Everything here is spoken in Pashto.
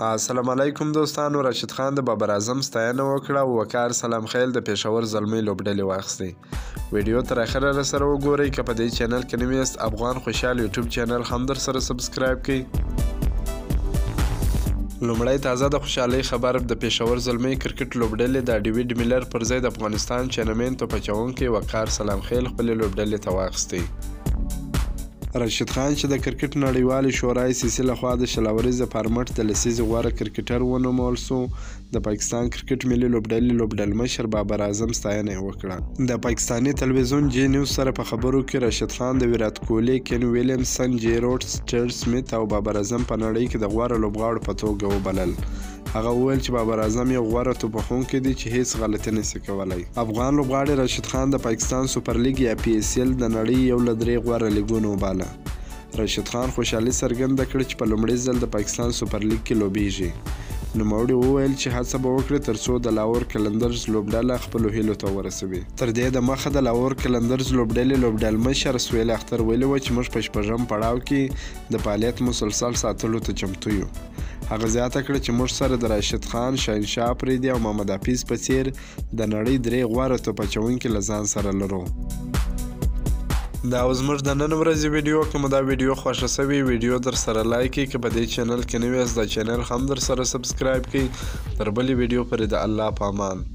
السلام علیکم دوستانو. راشد خان د بابر اعظم ستاینه وکړه او وقار سلام خیل د پېښور زلمۍ لوبډلې واخیستې. ویډیو تر اخره راسره وګورئ. که په دې چینل کې نوي یاست افغان خوشحال یوټیوب چینل هم در سره سبسکرایب کړئ. لومړی تازه د خوشحالۍ خبر د پېښور زلمۍ کرکټ لوبډلې د ډیویډ میلر پر ځای د افغانستان چینمین توپ اچوونکی وقار سلام خیل خپلې لوبډلې ته واخیستې. راشد خان چې د کرکټ نړیوالې شورای سیسي لخوا د شل اوريزه فارمټ د لسیزې غوره کرکټر ونومول سو، د پاکستان کرکټ ملي لوبډلې لوبډلمشر بابر اعظم ستاینه یې وکړه. د پاکستاني تلویزیون جی نیوز سره په خبرو کې راشد خان د ویرات کوهلي، کین ویلیمسن، جی روډز، سټیو سمیت او بابر اعظم په نړۍ کې د غوره لوبغاړو په توګه وبلل. هغه وویل چې بابر اعظم یو غوره توپوهونکی دی چې هیڅ غلطي نشي کولی. افغان لوبغاړی راشد خان د پاکستان سوپر لیګ یا پی ایس ایل د نړۍ یو له درې غوره لیګونو وباله. راشد خان خوشحالي څرګنده کړه چې په لومړي ځل د پاکستان سوپر لیګ کې لوبیږي. نوموړي وویل چې هڅه به وکړي ترڅو د لاهور قلندرز لوبډله خپلو هیلو ته ورسوي. تر دې دمخه د لاهور قلندرز لوبډلې لوبډلمشر سهیل اختر ویلي وه چې موږ په شپږم پړاو کې د فعالیت مسلسل ساتلو ته چمتو یو. هغه زیاته کړه چې موږ سره د راشد خان، شاهنشاه افریدي او محمد حفیظ په څیر د نړۍ درې غوره توپ اچوونکي له ځان سره لرو. دا اوس زموږ د نن ورځې ویډیو. که مو دا ویډیو خوښه سوي ویډیو در سره لایک کړئ. که په دې چینل کې نوي یاست دا چینل هم در سره سبسکرایب کړئ. تر بلې ویډیو پورې د الله په امان.